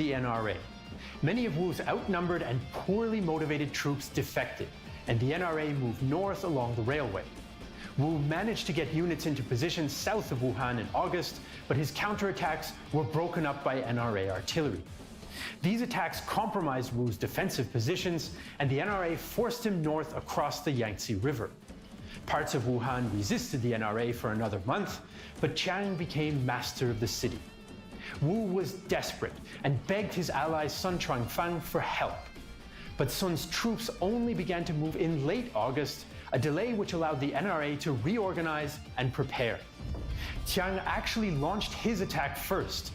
the NRA. Many of Wu's outnumbered and poorly motivated troops defected, and the NRA moved north along the railway. Wu managed to get units into positions south of Wuhan in August, but his counterattacks were broken up by NRA artillery. These attacks compromised Wu's defensive positions, and the NRA forced him north across the Yangtze River. Parts of Wuhan resisted the NRA for another month, but Chiang became master of the city. Wu was desperate and begged his ally Sun Chuanfang for help. But Sun's troops only began to move in late August, a delay which allowed the NRA to reorganize and prepare. Chiang actually launched his attack first.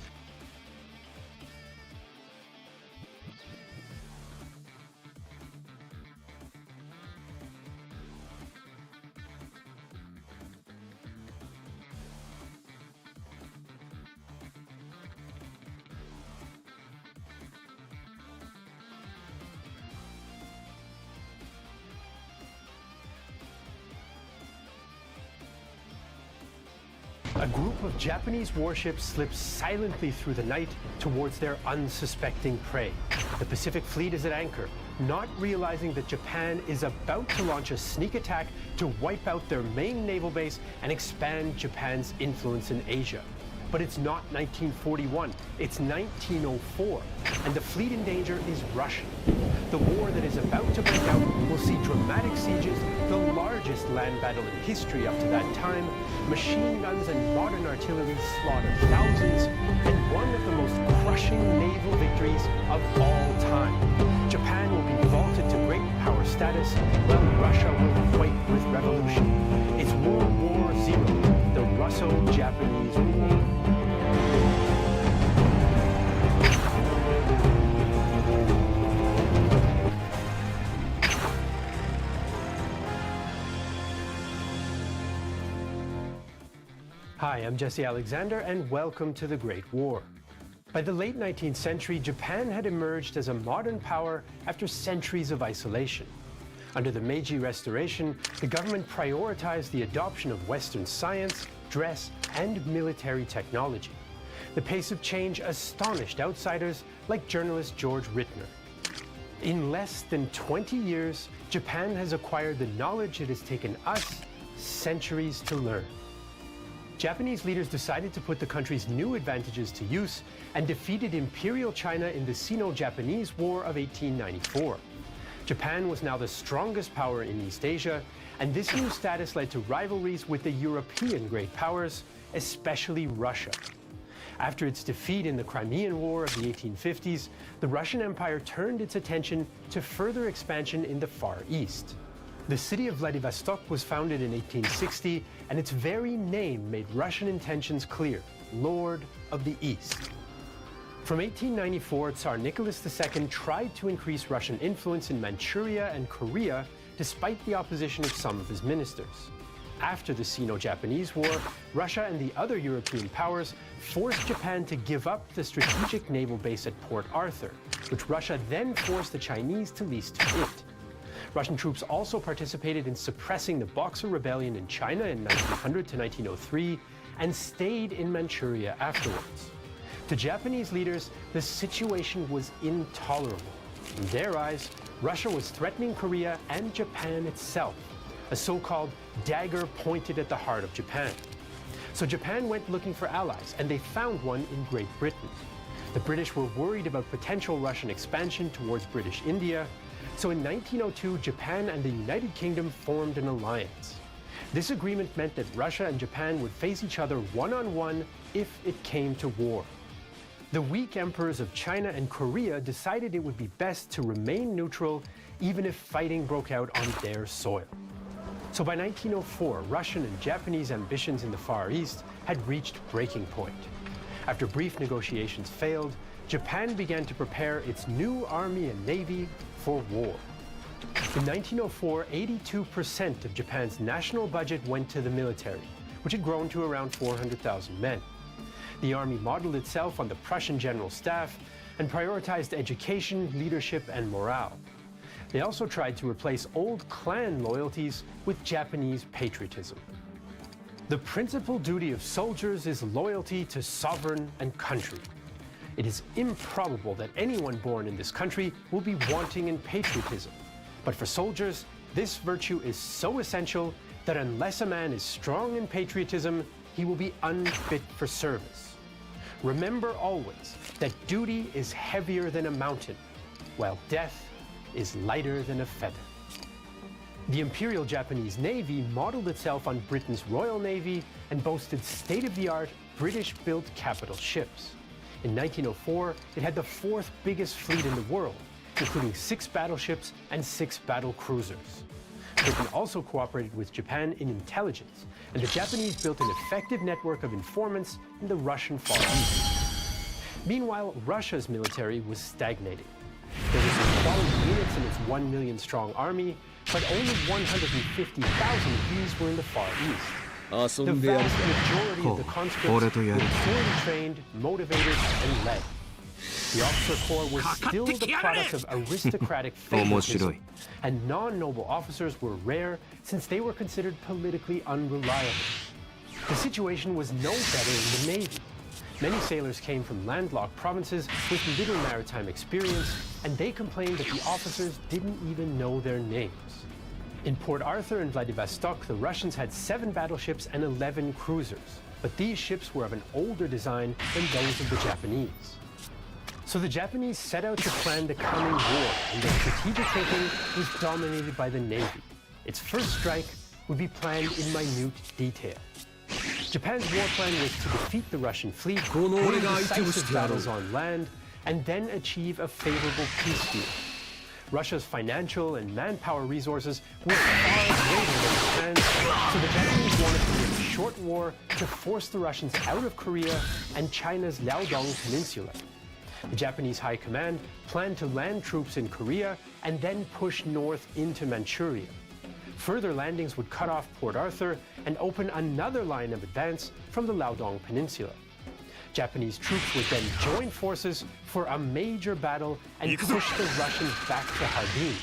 A group of Japanese warships slipped silently through the night towards their unsuspecting prey. The Pacific Fleet is at anchor, not realizing that Japan is about to launch a sneak attack to wipe out their main naval base and expand Japan's influence in Asia. But it's not 1941, it's 1904, and the fleet in danger is Russian. The war that is about to break out will see dramatic sieges, the largest land battle in history up to that time, machine guns and modern artillery slaughter thousands, and one of the most crushing naval victories of all time. Japan will be vaulted to great power status, while Russia will fight with revolution. It's World War Zero, the Russo-Japanese War. Hi, I'm Jesse Alexander, and welcome to The Great War. By the late 19th century, Japan had emerged as a modern power after centuries of isolation. Under the Meiji Restoration, the government prioritized the adoption of Western science, dress, and military technology. The pace of change astonished outsiders like journalist George Rittner. In less than 20 years, Japan has acquired the knowledge it has taken us centuries to learn. Japanese leaders decided to put the country's new advantages to use and defeated Imperial China in the Sino-Japanese War of 1894. Japan was now the strongest power in East Asia, and this new status led to rivalries with the European great powers, especially Russia. After its defeat in the Crimean War of the 1850s, the Russian Empire turned its attention to further expansion in the Far East. The city of Vladivostok was founded in 1860, and its very name made Russian intentions clear: Lord of the East. From 1894, Tsar Nicholas II tried to increase Russian influence in Manchuria and Korea, despite the opposition of some of his ministers. After the Sino-Japanese War, Russia and the other European powers forced Japan to give up the strategic naval base at Port Arthur, which Russia then forced the Chinese to lease to it. Russian troops also participated in suppressing the Boxer Rebellion in China in 1900 to 1903 and stayed in Manchuria afterwards. To Japanese leaders, the situation was intolerable. In their eyes, Russia was threatening Korea and Japan itself, a so-called dagger pointed at the heart of Japan. So Japan went looking for allies, and they found one in Great Britain. The British were worried about potential Russian expansion towards British India, so in 1902, Japan and the United Kingdom formed an alliance. This agreement meant that Russia and Japan would face each other one-on-one if it came to war. The weak emperors of China and Korea decided it would be best to remain neutral even if fighting broke out on their soil. So by 1904, Russian and Japanese ambitions in the Far East had reached breaking point. After brief negotiations failed, Japan began to prepare its new army and navy for war. In 1904, 82% of Japan's national budget went to the military, which had grown to around 400,000 men. The army modeled itself on the Prussian General Staff and prioritized education, leadership, and morale. They also tried to replace old clan loyalties with Japanese patriotism. The principal duty of soldiers is loyalty to sovereign and country. It is improbable that anyone born in this country will be wanting in patriotism. But for soldiers, this virtue is so essential that unless a man is strong in patriotism, he will be unfit for service. Remember always that duty is heavier than a mountain, while death is lighter than a feather. The Imperial Japanese Navy modeled itself on Britain's Royal Navy and boasted state-of-the-art British-built capital ships. In 1904, it had the fourth biggest fleet in the world, including 6 battleships and 6 battle cruisers. Britain also cooperated with Japan in intelligence, and the Japanese built an effective network of informants in the Russian Far East. Meanwhile, Russia's military was stagnating. There were some quality units in its 1 million strong army, but only 150,000 of these were in the Far East. The vast majority of the conscripts were poorly trained, motivated, and led. The officer corps was still the product of aristocratic favoritism, and non-noble officers were rare since they were considered politically unreliable. The situation was no better in the Navy. Many sailors came from landlocked provinces with little maritime experience, and they complained that the officers didn't even know their names. In Port Arthur and Vladivostok, the Russians had 7 battleships and 11 cruisers, but these ships were of an older design than those of the Japanese. So the Japanese set out to plan the coming war, and their strategic thinking was dominated by the Navy. Its first strike would be planned in minute detail. Japan's war plan was to defeat the Russian fleet, win decisive battles on land, and then achieve a favorable peace deal. Russia's financial and manpower resources were far greater than Japan's, so the Japanese wanted to win a short war to force the Russians out of Korea and China's Liaodong Peninsula. The Japanese High Command planned to land troops in Korea and then push north into Manchuria. Further landings would cut off Port Arthur and open another line of advance from the Liaodong Peninsula. Japanese troops would then join forces for a major battle and push the Russians back to Harbin.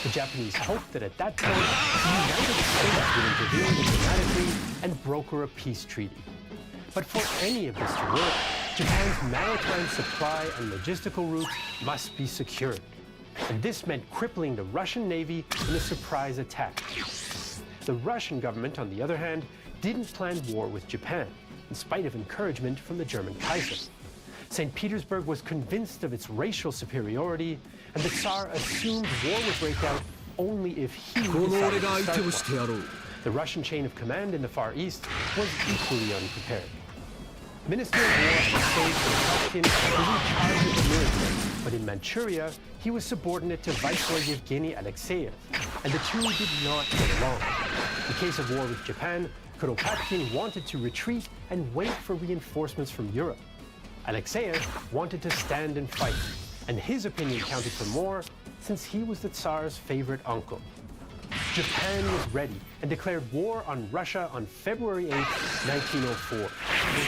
The Japanese hoped that at that point, the United States would intervene diplomatically and broker a peace treaty. But for any of this to work, Japan's maritime supply and logistical routes must be secured. And this meant crippling the Russian Navy in a surprise attack. The Russian government, on the other hand, didn't plan war with Japan, in spite of encouragement from the German Kaiser. St. Petersburg was convinced of its racial superiority, and the Tsar assumed war would break out only if he decided to start one. The Russian chain of command in the Far East was equally unprepared. Minister of War Alexei Kropotkin was in charge of the military, but in Manchuria, he was subordinate to Viceroy Yevgeny Alexeyev, and the two did not get along. In case of war with Japan, Kropotkin wanted to retreat and wait for reinforcements from Europe. Alexeyev wanted to stand and fight, and his opinion counted for more since he was the Tsar's favorite uncle. Japan was ready and declared war on Russia on February 8, 1904. But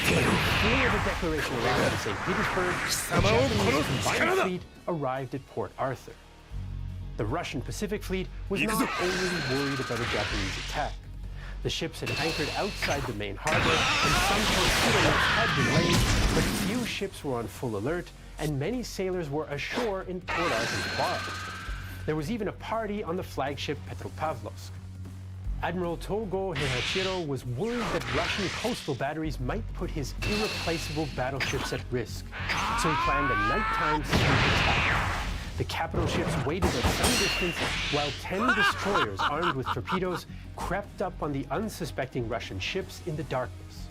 before the declaration arrived at St. Petersburg, the Japanese combined fleet arrived at Port Arthur. The Russian Pacific Fleet was not only worried about a Japanese attack. The ships had anchored outside the main harbor, and some torpedo nets had been laid, but few ships were on full alert, and many sailors were ashore in Port Arthur's bar. There was even a party on the flagship Petropavlovsk. Admiral Togo Heihachiro was worried that Russian coastal batteries might put his irreplaceable battleships at risk, so he planned a nighttime sneak attack. The capital ships waited at some distance while 10 destroyers armed with torpedoes crept up on the unsuspecting Russian ships in the darkness.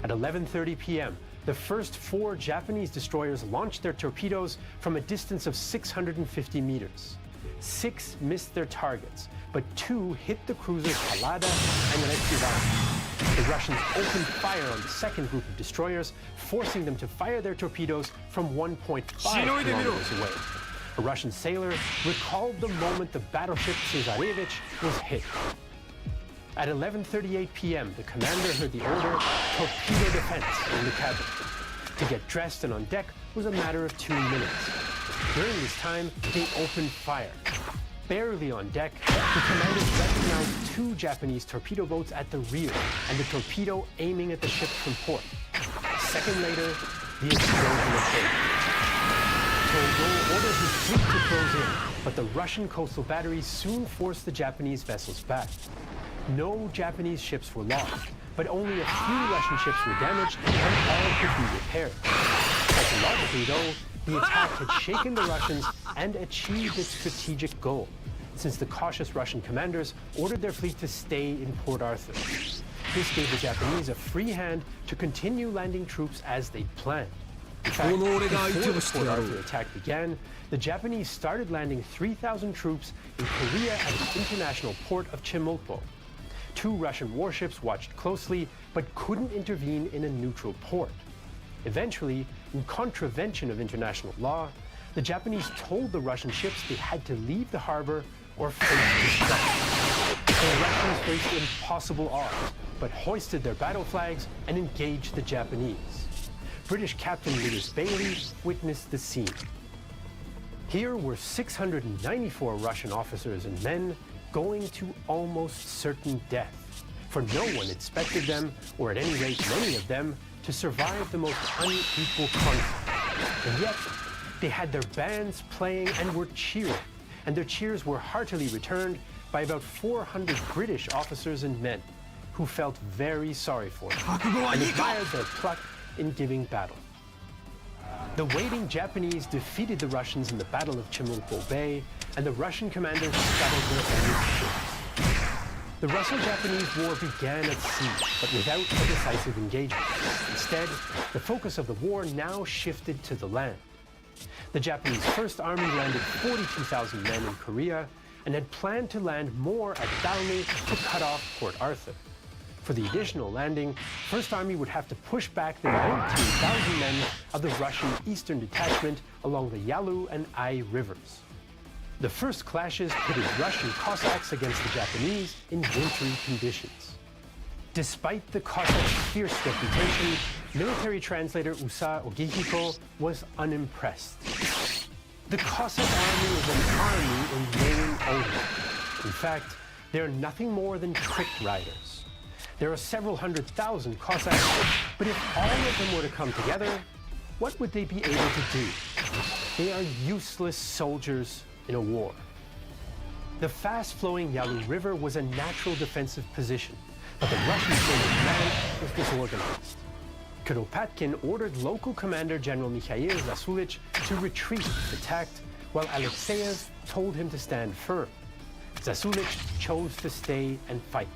At 11:30 p.m., the first 4 Japanese destroyers launched their torpedoes from a distance of 650 meters. 6 missed their targets, but 2 hit the cruisers Palada and Rekyavik. The Russians opened fire on the second group of destroyers, forcing them to fire their torpedoes from 1.5 kilometers away. A Russian sailor recalled the moment the battleship Tsarevich was hit. At 11:38 p.m., the commander heard the order, torpedo defense, in the cabin. To get dressed and on deck was a matter of 2 minutes. During this time, they opened fire. Barely on deck, the commanders recognized 2 Japanese torpedo boats at the rear and the torpedo aiming at the ship from port. A second later, the explosion of hope. Togo ordered his fleet to close in, but the Russian coastal batteries soon forced the Japanese vessels back. No Japanese ships were lost, but only a few Russian ships were damaged and all could be repaired. Psychologically, though, the attack had shaken the Russians and achieved its strategic goal, since the cautious Russian commanders ordered their fleet to stay in Port Arthur. This gave the Japanese a free hand to continue landing troops as they'd planned. In fact, before the Port Arthur attack began, the Japanese started landing 3,000 troops in Korea at the international port of Chemulpo. 2 Russian warships watched closely, but couldn't intervene in a neutral port. Eventually, in contravention of international law, the Japanese told the Russian ships they had to leave the harbor or face destruction. The Russians faced impossible odds, but hoisted their battle flags and engaged the Japanese. British Captain Lewis Bailey witnessed the scene. Here were 694 Russian officers and men going to almost certain death, for no one expected them, or at any rate many of them, to survive the most unequal conflict. And yet, they had their bands playing and were cheering, and their cheers were heartily returned by about 400 British officers and men, who felt very sorry for them and admired their pluck in giving battle. The waiting Japanese defeated the Russians in the Battle of Chemulpo Bay, and the Russian commanders scuttled their enemy's ships. The Russo-Japanese War began at sea, but without a decisive engagement. Instead, the focus of the war now shifted to the land. The Japanese First Army landed 42,000 men in Korea and had planned to land more at Dalny to cut off Port Arthur. For the additional landing, First Army would have to push back the 19,000 men of the Russian Eastern Detachment along the Yalu and Ai rivers. The first clashes pitted Russian Cossacks against the Japanese in wintry conditions. Despite the Cossacks' fierce reputation, military translator Usa Ogihiko was unimpressed. The Cossack army is an army in name only. In fact, they are nothing more than trick riders. There are several 100,000 Cossacks, but if all of them were to come together, what would they be able to do? They are useless soldiers in a war. The fast-flowing Yalu River was a natural defensive position, but the Russian Soviet command was disorganized. Kuropatkin ordered local commander General Mikhail Zasulich to retreat if attacked, while Alexeyev told him to stand firm. Zasulich chose to stay and fight.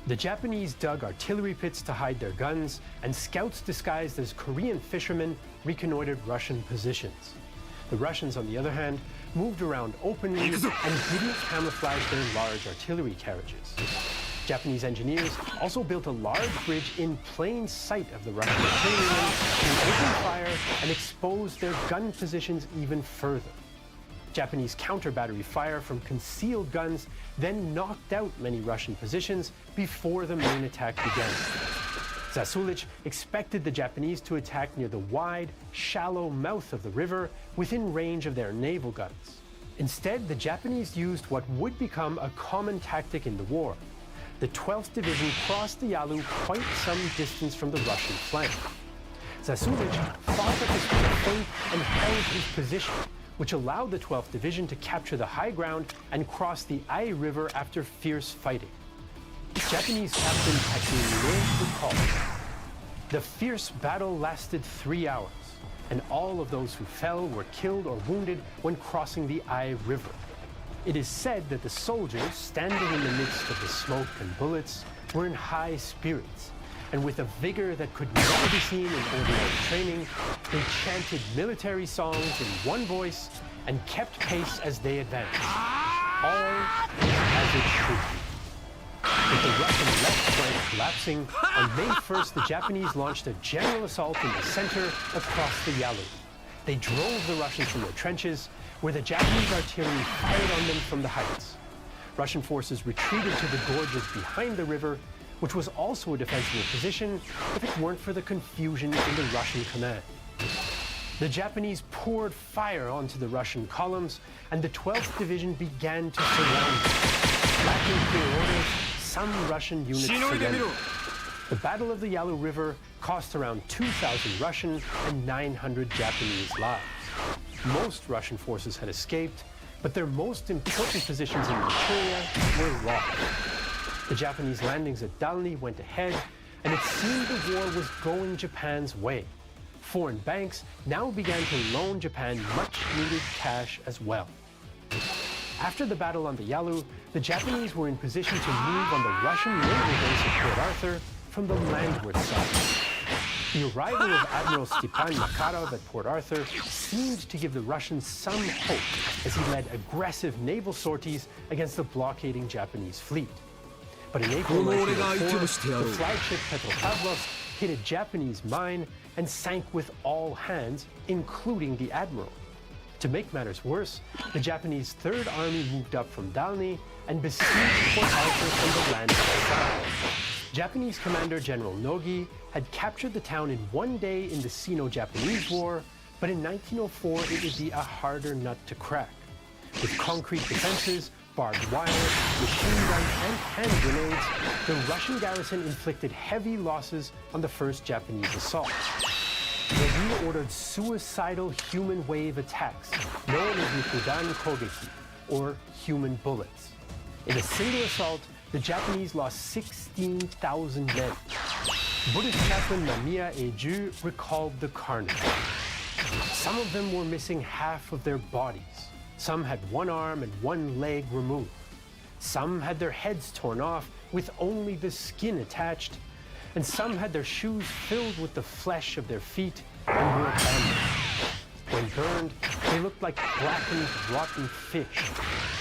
The Japanese dug artillery pits to hide their guns, and scouts disguised as Korean fishermen reconnoitered Russian positions. The Russians, on the other hand, moved around openly and didn't camouflage their large artillery carriages. Japanese engineers also built a large bridge in plain sight of the Russian artillerymen who opened fire and exposed their gun positions even further. Japanese counter-battery fire from concealed guns then knocked out many Russian positions before the main attack began. Zasulich expected the Japanese to attack near the wide, shallow mouth of the river within range of their naval guns. Instead, the Japanese used what would become a common tactic in the war. The 12th Division crossed the Yalu quite some distance from the Russian flank. Zasulich fought at the speed of faith and held his position, which allowed the 12th Division to capture the high ground and cross the Ai River after fierce fighting. Japanese Captain Takeru recalled, "The fierce battle lasted 3 hours, and all of those who fell were killed or wounded when crossing the Ai River. It is said that the soldiers, standing in the midst of the smoke and bullets, were in high spirits, and with a vigor that could never be seen in ordinary training, they chanted military songs in one voice and kept pace as they advanced. All was as it should be." With the Russian left flank collapsing, on May 1st, the Japanese launched a general assault in the center across the Yalu. They drove the Russians from their trenches, where the Japanese artillery fired on them from the heights. Russian forces retreated to the gorges behind the river, which was also a defensible position if it weren't for the confusion in the Russian command. The Japanese poured fire onto the Russian columns, and the 12th Division began to surround them. Lacking clear orders, some Russian units surrendered. The Battle of the Yalu River cost around 2,000 Russian and 900 Japanese lives. Most Russian forces had escaped, but their most important positions in Manchuria were lost. The Japanese landings at Dalny went ahead, and it seemed the war was going Japan's way. Foreign banks now began to loan Japan much-needed cash as well. After the battle on the Yalu, the Japanese were in position to move on the Russian naval base at Port Arthur from the landward side. The arrival of Admiral Stepan Makarov at Port Arthur seemed to give the Russians some hope as he led aggressive naval sorties against the blockading Japanese fleet. But in April 1904, the flagship Petropavlovsk hit a Japanese mine and sank with all hands, including the admiral. To make matters worse, the Japanese Third Army moved up from Dalny and besieged Port Arthur from the land side. Japanese Commander General Nogi had captured the town in one day in the Sino-Japanese War, but in 1904 it would be a harder nut to crack. With concrete defenses, barbed wire, machine guns, and hand grenades, the Russian garrison inflicted heavy losses on the first Japanese assault. Nogi ordered suicidal human wave attacks, known as Nikudan Kogeki, or human bullets. In a single assault, the Japanese lost 16,000 men. Buddhist chaplain Namiya Eiju recalled the carnage. Some of them were missing half of their bodies. Some had one arm and one leg removed. Some had their heads torn off with only the skin attached. And some had their shoes filled with the flesh of their feet and were abandoned. When burned, they looked like blackened, rotten fish,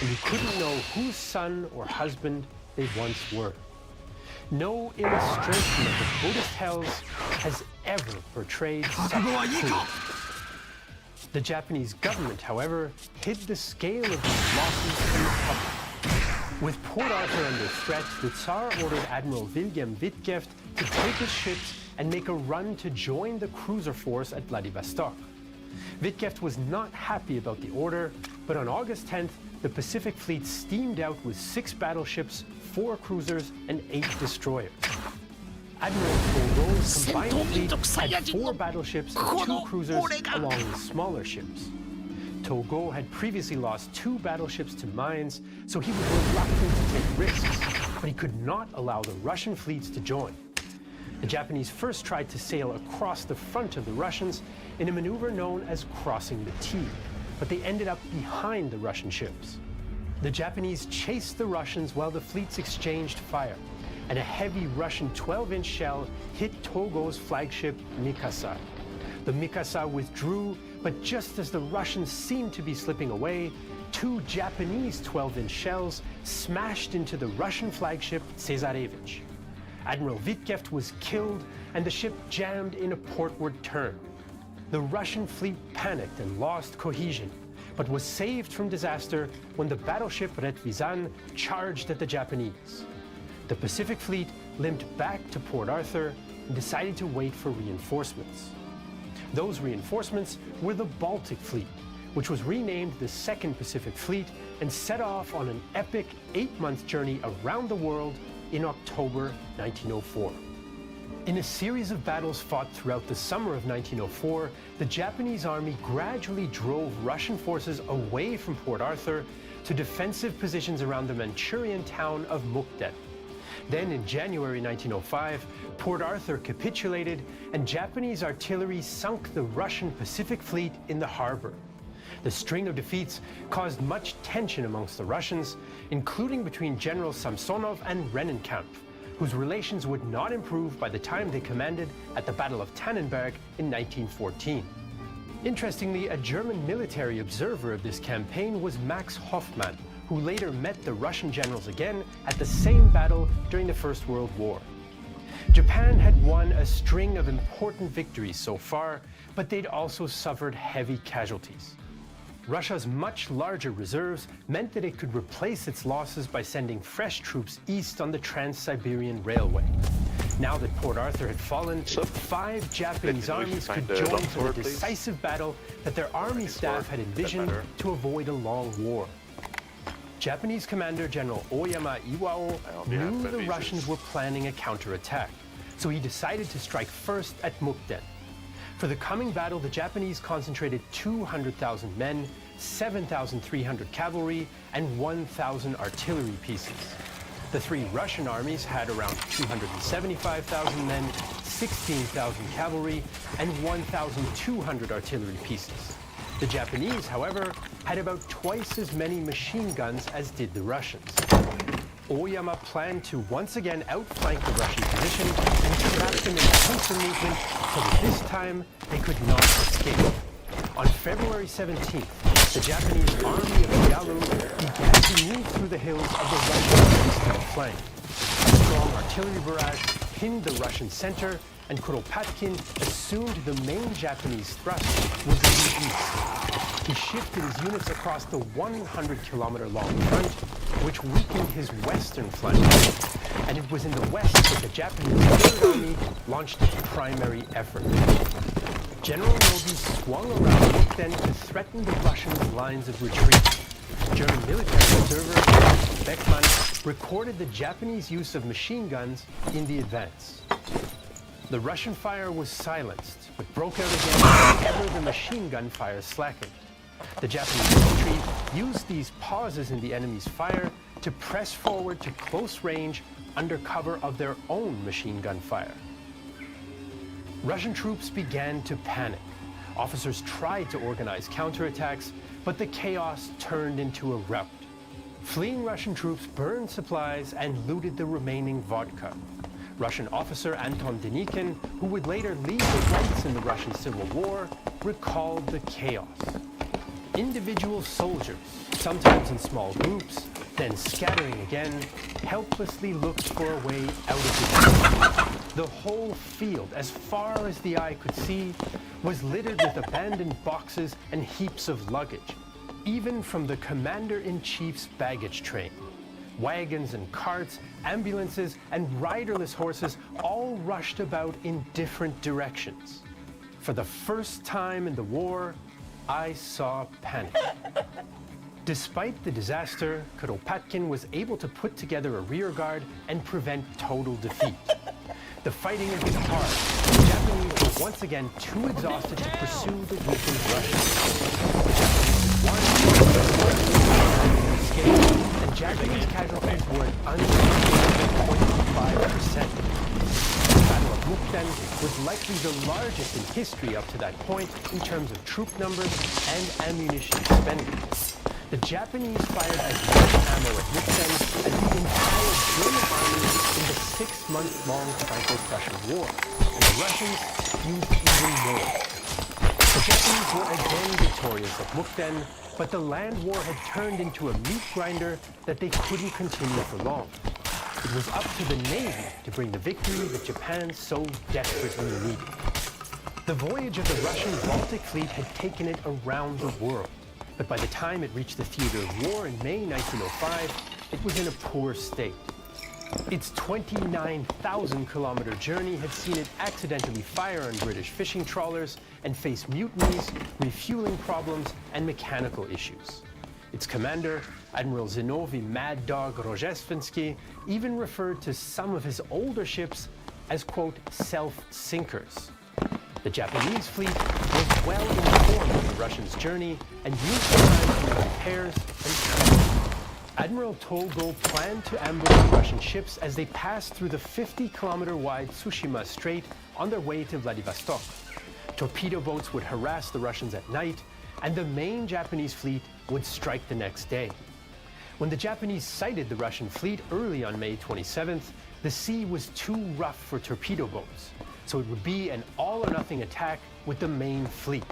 and you couldn't know whose son or husband they once were. No illustration of the Buddhist hells has ever portrayed such cruelty. The Japanese government, however, hid the scale of these losses from the public. With Port Arthur under threat, the Tsar ordered Admiral William Wittgeft to take his ships and make a run to join the cruiser force at Vladivostok. Wittgeft was not happy about the order, but on August 10th, the Pacific Fleet steamed out with 6 battleships, 4 cruisers, and 8 destroyers. Admiral Togo's combined fleet had 4 battleships and 2 cruisers, along with smaller ships. Togo had previously lost 2 battleships to mines, so he was reluctant to take risks, but he could not allow the Russian fleets to join. The Japanese first tried to sail across the front of the Russians in a maneuver known as crossing the T, but they ended up behind the Russian ships. The Japanese chased the Russians while the fleets exchanged fire, and a heavy Russian 12-inch shell hit Togo's flagship Mikasa. The Mikasa withdrew, but just as the Russians seemed to be slipping away, 2 Japanese 12-inch shells smashed into the Russian flagship Cesarevich. Admiral Wittgeft was killed, and the ship jammed in a portward turn. The Russian fleet panicked and lost cohesion, but was saved from disaster when the battleship Retvizan charged at the Japanese. The Pacific Fleet limped back to Port Arthur and decided to wait for reinforcements. Those reinforcements were the Baltic Fleet, which was renamed the Second Pacific Fleet and set off on an epic 8-month journey around the world in October 1904. In a series of battles fought throughout the summer of 1904, the Japanese army gradually drove Russian forces away from Port Arthur to defensive positions around the Manchurian town of Mukden. Then in January 1905, Port Arthur capitulated and Japanese artillery sunk the Russian Pacific Fleet in the harbor. The string of defeats caused much tension amongst the Russians, including between General Samsonov and Rennenkampf, whose relations would not improve by the time they commanded at the Battle of Tannenberg in 1914. Interestingly, a German military observer of this campaign was Max Hoffmann, who later met the Russian generals again at the same battle during the First World War. Japan had won a string of important victories so far, but they'd also suffered heavy casualties. Russia's much larger reserves meant that it could replace its losses by sending fresh troops east on the Trans-Siberian Railway. Now that Port Arthur had fallen, 5 Japanese armies could join for the decisive battle that their army staff had envisioned to avoid a long war. Japanese Commander General Oyama Iwao knew the Russians were planning a counterattack, so he decided to strike first at Mukden. For the coming battle, the Japanese concentrated 200,000 men, 7,300 cavalry, and 1,000 artillery pieces. The three Russian armies had around 275,000 men, 16,000 cavalry, and 1,200 artillery pieces. The Japanese, however, had about twice as many machine guns as did the Russians. Oyama planned to once again outflank the Russian position and trap them in a pincer movement so that this time they could not escape. On February 17th, the Japanese army of Yalu began to move through the hills of the Russian eastern flank. A strong artillery barrage pinned the Russian center, and Kuropatkin assumed the main Japanese thrust was in the east. He shifted his units across the 100-kilometer-long front, which weakened his western flank. And it was in the west that the Japanese Third Army launched its primary effort. General Nogi swung around Mukden to threaten the Russians' lines of retreat. German military observer Beckmann recorded the Japanese use of machine guns in the advance. The Russian fire was silenced, but broke out again whenever the machine gun fire slackened. The Japanese infantry used these pauses in the enemy's fire to press forward to close range under cover of their own machine gun fire. Russian troops began to panic. Officers tried to organize counterattacks, but the chaos turned into a rout. Fleeing Russian troops burned supplies and looted the remaining vodka. Russian officer Anton Denikin, who would later lead the Whites in the Russian Civil War, recalled the chaos. Individual soldiers, sometimes in small groups, then scattering again, helplessly looked for a way out of the The whole field, as far as the eye could see, was littered with abandoned boxes and heaps of luggage, even from the commander-in-chief's baggage train. Wagons and carts, ambulances, and riderless horses all rushed about in different directions. For the first time in the war, I saw panic. Despite the disaster, Kuropatkin was able to put together a rear guard and prevent total defeat. The fighting was hard. The Japanese were once again too exhausted to pursue the weakened Russians. The Japanese escaped, and Japanese casualties were an unbelievable 0.5%. The Battle of Mukden was likely the largest in history up to that point in terms of troop numbers and ammunition spending. The Japanese fired as much ammo at Mukden as the entire German army in the 6-month-long Franco-Prussian War, and the Russians used even more. The Japanese were again victorious at Mukden, but the land war had turned into a meat grinder that they couldn't continue for long. It was up to the Navy to bring the victory that Japan so desperately needed. The voyage of the Russian Baltic Fleet had taken it around the world. But by the time it reached the theater of war in May 1905, it was in a poor state. Its 29,000-kilometer journey had seen it accidentally fire on British fishing trawlers and face mutinies, refueling problems, and mechanical issues. Its commander, Admiral Zinovy Mad Dog Rozhestvensky, even referred to some of his older ships as, quote, self-sinkers. The Japanese fleet was well informed of the Russians' journey and used the time to make repairs and training. Admiral Tolgo planned to ambush the Russian ships as they passed through the 50-kilometer-wide Tsushima Strait on their way to Vladivostok. Torpedo boats would harass the Russians at night, and the main Japanese fleet would strike the next day. When the Japanese sighted the Russian fleet early on May 27th, the sea was too rough for torpedo boats, so it would be an all-or-nothing attack with the main fleet.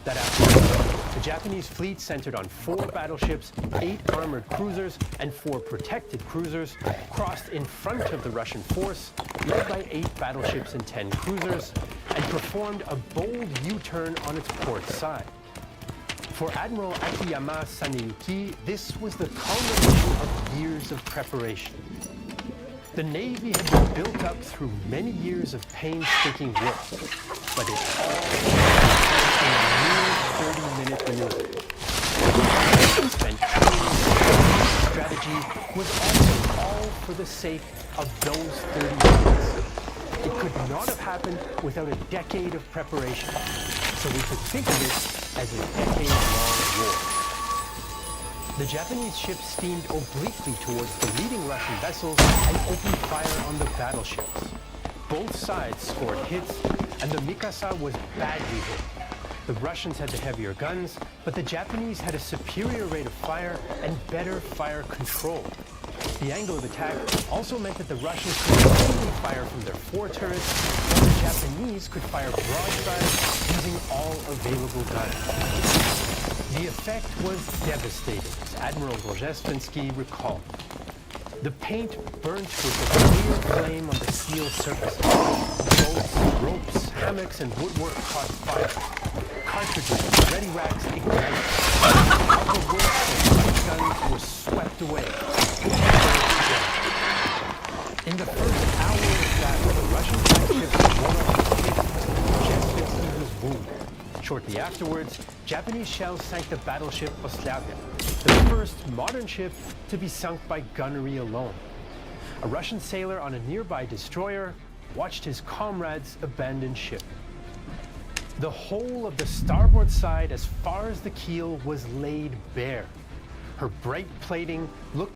That afternoon, the Japanese fleet centered on 4 battleships, 8 armored cruisers, and 4 protected cruisers, crossed in front of the Russian force, led by 8 battleships and 10 cruisers, and performed a bold U-turn on its port side. For Admiral Akiyama Saneyuki, this was the culmination of years of preparation. The Navy had been built up through many years of painstaking work, but it all in a mere 30-minute maneuver. Spent training, strategy was also all for the sake of those 30 minutes. It could not have happened without a decade of preparation, so we could think of it as a decade-long war. The Japanese ships steamed obliquely towards the leading Russian vessels and opened fire on the battleships. Both sides scored hits, and the Mikasa was badly hit. The Russians had the heavier guns, but the Japanese had a superior rate of fire and better fire control. The angle of attack also meant that the Russians could only fire from their fore turrets, while the Japanese could fire broadside using all available guns. The effect was devastating, as Admiral Rozhestvensky recalled. The paint burnt with a clear flame on the steel surfaces. Boats, ropes, hammocks, and woodwork caught fire. Cartridges and ready racks ignited. Upper works and light guns were swept away. In the first hour of battle, the Russian flagship wore off the hit until Rozhestvensky was wounded. Shortly afterwards, Japanese shells sank the battleship Oslabya, the first modern ship to be sunk by gunnery alone. A Russian sailor on a nearby destroyer watched his comrades abandon ship. The whole of the starboard side as far as the keel was laid bare. Her bright plating looked